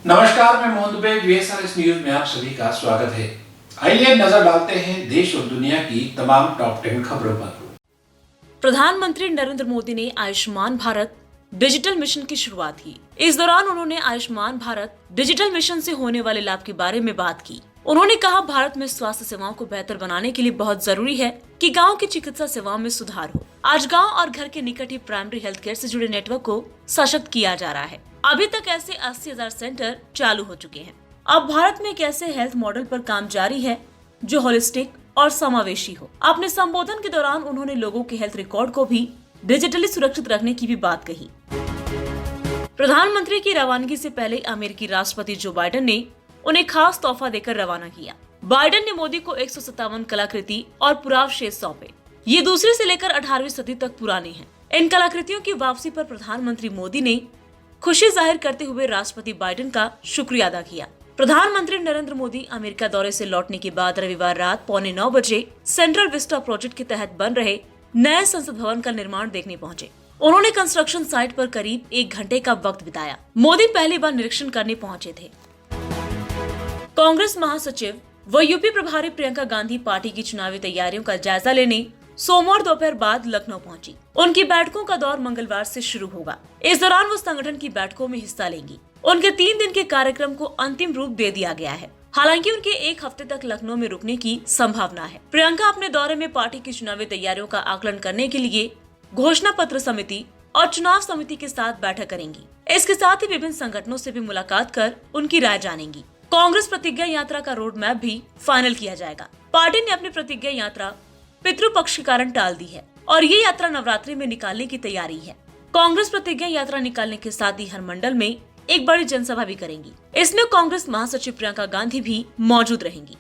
नमस्कार, मैं Mohan Dubey. VSRS news में आप सभी का स्वागत है। आइए नजर डालते हैं देश और दुनिया की तमाम टॉप 10 खबरों पर। प्रधानमंत्री नरेंद्र मोदी ने आयुष्मान भारत डिजिटल मिशन की शुरुआत की। इस दौरान उन्होंने आयुष्मान भारत डिजिटल मिशन से होने वाले लाभ के बारे में बात की। उन्होंने कहा, भारत में स्वास्थ्य सेवाओं को बेहतर बनाने के लिए बहुत जरूरी है कि गांव की चिकित्सा सेवाओं में सुधार हो। आज गांव और घर के निकट ही प्राइमरी हेल्थ केयर से जुड़े नेटवर्क को सशक्त किया जा रहा है। अभी तक ऐसे 80,000 सेंटर चालू हो चुके हैं। अब भारत में एक ऐसे हेल्थ मॉडल पर काम जारी है जो होलिस्टिक और समावेशी हो। अपने संबोधन के दौरान उन्होंने लोगों के हेल्थ रिकॉर्ड को भी डिजिटली सुरक्षित रखने की भी बात कही। प्रधानमंत्री की रवानगी से पहले अमेरिकी राष्ट्रपति जो बाइडेन ने उन्हें खास तोहफा देकर रवाना किया। बाइडेन ने मोदी को 157 कलाकृति और पुरावशेष सौंपे। ये दूसरी से लेकर 18वीं सदी तक पुराने हैं। इन कलाकृतियों की वापसी पर प्रधानमंत्री मोदी ने खुशी जाहिर करते हुए राष्ट्रपति बाइडेन का शुक्रिया अदा किया। प्रधानमंत्री नरेंद्र मोदी अमेरिका दौरे से लौटने के बाद रविवार रात 8:45 बजे सेंट्रल विस्टा प्रोजेक्ट के तहत बन रहे नए संसद भवन का निर्माण देखने पहुंचे। उन्होंने कंस्ट्रक्शन साइट पर करीब 1 घंटे का वक्त बिताया। मोदी पहली बार निरीक्षण करने पहुंचे थे। कांग्रेस महासचिव व यूपी प्रभारी प्रियंका गांधी पार्टी की चुनावी तैयारियों का जायजा लेने सोमवार दोपहर बाद लखनऊ पहुंची। उनकी बैठकों का दौर मंगलवार से शुरू होगा। इस दौरान वो संगठन की बैठकों में हिस्सा लेंगी। उनके 3 दिन के कार्यक्रम को अंतिम रूप दे दिया गया है। हालांकि उनके 1 हफ्ते तक लखनऊ में रुकने की संभावना है। प्रियंका अपने दौरे में पार्टी की चुनावी तैयारियों का आकलन करने के लिए घोषणा पत्र समिति और चुनाव समिति के साथ बैठक करेंगी। इसके साथ ही विभिन्न संगठनों से भी मुलाकात कर उनकी राय जानेंगी। कांग्रेस प्रतिज्ञा यात्रा का रोड मैप भी फाइनल किया जाएगा। पार्टी ने अपनी प्रतिज्ञा यात्रा पितृपक्ष के कारण टाल दी है और ये यात्रा नवरात्रि में निकालने की तैयारी है। कांग्रेस प्रतिज्ञा यात्रा निकालने के साथ ही हर मंडल में एक बड़ी जनसभा भी करेंगी। इसमें कांग्रेस महासचिव प्रियंका गांधी भी मौजूद रहेंगी।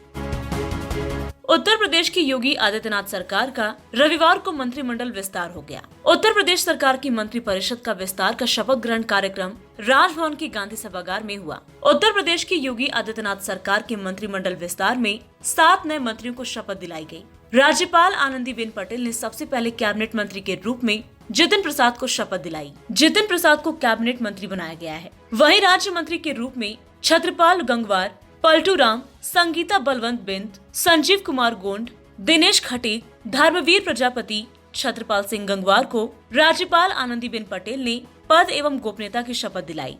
उत्तर प्रदेश की योगी आदित्यनाथ सरकार का रविवार को मंत्रिमंडल विस्तार हो गया। उत्तर प्रदेश सरकार की मंत्री परिषद का विस्तार का शपथ ग्रहण कार्यक्रम राजभवन के गांधी सभागार में हुआ। उत्तर प्रदेश की योगी आदित्यनाथ सरकार के मंत्रिमंडल विस्तार में 7 नए मंत्रियों को शपथ दिलाई गई। राज्यपाल आनंदीबेन पटेल ने सबसे पहले कैबिनेट मंत्री के रूप में जितिन प्रसाद को शपथ दिलाई। जितिन प्रसाद को कैबिनेट मंत्री बनाया गया है। वहीं राज्य मंत्री के रूप में छत्रपाल गंगवार, पलटू राम, संगीता बलवंत बिंद, संजीव कुमार गोंड, दिनेश खटीक, धर्मवीर प्रजापति, छत्रपाल सिंह गंगवार को राज्यपाल आनंदीबेन पटेल ने पद एवं गोपनीयता की शपथ दिलाई।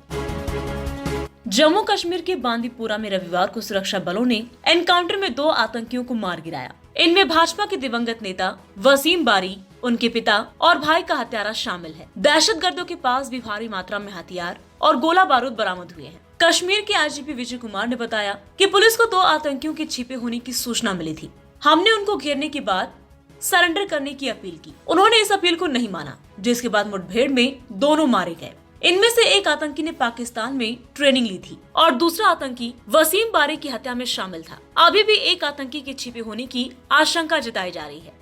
जम्मू कश्मीर के बांदीपुरा में रविवार को सुरक्षा बलों ने एनकाउंटर में 2 आतंकियों को मार गिराया। इनमें भाजपा के दिवंगत नेता वसीम बारी, उनके पिता और भाई का हत्यारा शामिल है। दहशतगर्दों के पास भी भारी मात्रा में हथियार और गोला बारूद बरामद हुए हैं। कश्मीर के आईजीपी विजय कुमार ने बताया कि पुलिस को 2 आतंकियों के छिपे होने की सूचना मिली थी। हमने उनको घेरने के बाद सरेंडर करने की अपील की। उन्होंने इस अपील को नहीं माना, जिसके बाद मुठभेड़ में दोनों मारे गए। इनमें से एक आतंकी ने पाकिस्तान में ट्रेनिंग ली थी और दूसरा आतंकी वसीम बारी की हत्या में शामिल था। अभी भी एक आतंकी के छिपे होने की आशंका जताई जा रही है।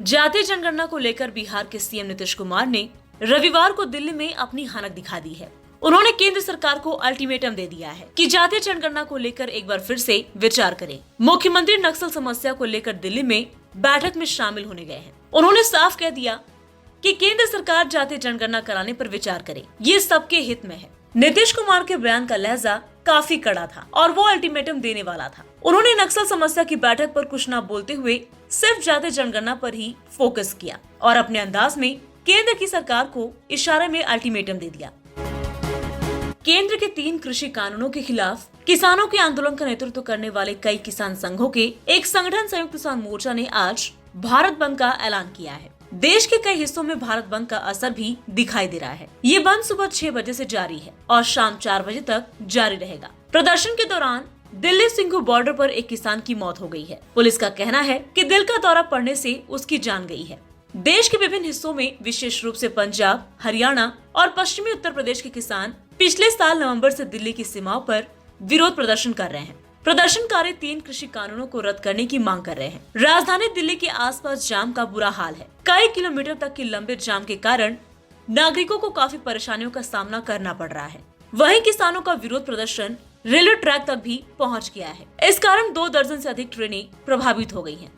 जातीय जनगणना को लेकर बिहार के सीएम नीतीश कुमार ने रविवार को दिल्ली में अपनी हानक दिखा दी है। उन्होंने केंद्र सरकार को अल्टीमेटम दे दिया है कि जातीय जनगणना को लेकर एक बार फिर से विचार करें। मुख्यमंत्री नक्सल समस्या को लेकर दिल्ली में बैठक में शामिल होने गए हैं। उन्होंने साफ कह दिया कि केंद्र सरकार जातीय जनगणना कराने पर विचार करे, ये सबके हित में है। नीतीश कुमार के बयान का लहजा काफी कड़ा था और वो अल्टीमेटम देने वाला था। उन्होंने नक्सल समस्या की बैठक पर कुछ न बोलते हुए सिर्फ जातीय जनगणना पर ही फोकस किया और अपने अंदाज में केंद्र की सरकार को इशारे में अल्टीमेटम दे दिया। केंद्र के 3 कृषि कानूनों के खिलाफ किसानों के आंदोलन का नेतृत्व करने वाले कई किसान संघों के एक संगठन संयुक्त किसान मोर्चा ने आज भारत बंद का ऐलान किया है। देश के कई हिस्सों में भारत बंद का असर भी दिखाई दे रहा है। ये बंद सुबह 6 बजे से जारी है और शाम 4 बजे तक जारी रहेगा। प्रदर्शन के दौरान दिल्ली सिंघू बॉर्डर पर एक किसान की मौत हो गई है। पुलिस का कहना है कि दिल का दौरा पड़ने से उसकी जान गई है। देश के विभिन्न हिस्सों में विशेष रूप से पंजाब, हरियाणा और पश्चिमी उत्तर प्रदेश के किसान पिछले साल नवंबर से दिल्ली की सीमाओं पर विरोध प्रदर्शन कर रहे हैं। प्रदर्शनकारी 3 कृषि कानूनों को रद्द करने की मांग कर रहे हैं। राजधानी दिल्ली के आसपास जाम का बुरा हाल है। कई किलोमीटर तक के लंबे जाम के कारण नागरिकों को काफी परेशानियों का सामना करना पड़ रहा है। वहीं किसानों का विरोध प्रदर्शन रेलवे ट्रैक तक भी पहुंच गया है। इस कारण 2 दर्जन से अधिक ट्रेनें प्रभावित हो गई हैं।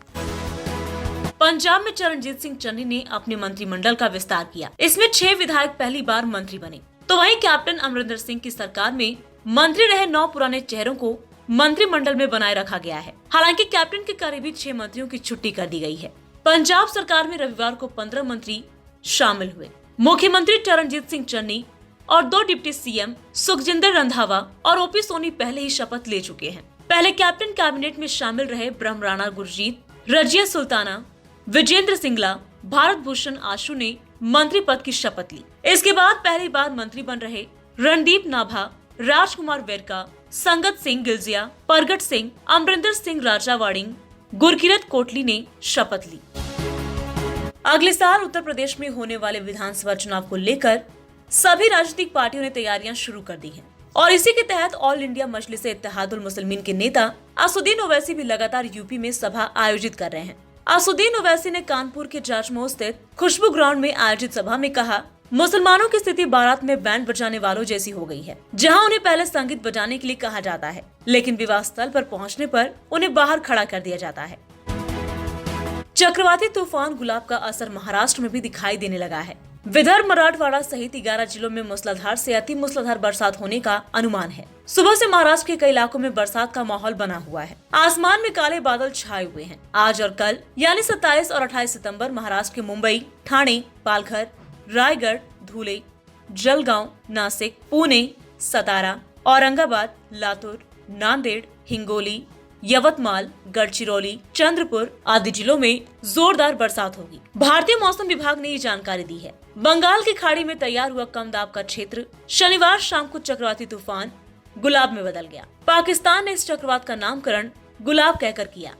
पंजाब में चरणजीत सिंह चन्नी ने अपने मंत्रिमंडल का विस्तार किया। इसमें 6 विधायक पहली बार मंत्री बने। तो वहीं कैप्टन अमरिंदर सिंह की सरकार में मंत्री रहे 9 पुराने चेहरों को मंत्रिमंडल में बनाए रखा गया है। हालांकि कैप्टन के करीबी 6 मंत्रियों की छुट्टी कर दी गई है। पंजाब सरकार में रविवार को 15 मंत्री शामिल हुए। मुख्यमंत्री चरणजीत सिंह चन्नी और 2 डिप्टी सीएम सुखजिंदर रंधावा और ओपी सोनी पहले ही शपथ ले चुके हैं। पहले कैप्टन कैबिनेट में शामिल रहे ब्रह्म राणा गुरजीत, रजिया सुल्ताना, विजेंद्र सिंगला, भारत भूषण आशु ने मंत्री पद की शपथ ली। इसके बाद पहली बार मंत्री बन रहे रणदीप नाभा, राजकुमार वेरका, संगत सिंह गिलजिया, परगट सिंह, अमरिंदर सिंह राजावाड़िंग, गुरकीरत कोटली ने शपथ ली। अगले साल उत्तर प्रदेश में होने वाले विधानसभा चुनाव को लेकर सभी राजनीतिक पार्टियों ने तैयारियां शुरू कर दी हैं और इसी के तहत ऑल इंडिया मजलिस इत्तेहादुल मुस्लिमीन के नेता असुद्दीन ओवैसी भी लगातार यूपी में सभा आयोजित कर रहे हैं। असुद्दीन ओवैसी ने कानपुर के जाजमऊ स्थित खुशबू ग्राउंड में आयोजित सभा में कहा, मुसलमानों की स्थिति बारात में बैंड बजाने वालों जैसी हो गई है, जहां उन्हें पहले संगीत बजाने के लिए कहा जाता है, लेकिन विवाह स्थल पर पहुंचने पर उन्हें बाहर खड़ा कर दिया जाता है। चक्रवाती तूफान गुलाब का असर महाराष्ट्र में भी दिखाई देने लगा है। विदर्भ, मराठवाड़ा सहित 11 जिलों में मूसलाधार से अति मूसलाधार बरसात होने का अनुमान है। सुबह से महाराष्ट्र के कई इलाकों में बरसात का माहौल बना हुआ है। आसमान में काले बादल छाए हुए हैं। आज और कल यानी 27 और 28 सितंबर महाराष्ट्र के मुंबई, ठाणे, पालघर, रायगढ़, धुले, जलगांव, नासिक, पुणे, सतारा, औरंगाबाद, लातूर, नांदेड़, हिंगोली, यवतमाल, गढ़चिरौली, चंद्रपुर आदि जिलों में जोरदार बरसात होगी। भारतीय मौसम विभाग ने ये जानकारी दी है। बंगाल की खाड़ी में तैयार हुआ कम दाब का क्षेत्र शनिवार शाम को चक्रवाती तूफान गुलाब में बदल गया। पाकिस्तान ने इस चक्रवात का नामकरण गुलाब कहकर किया।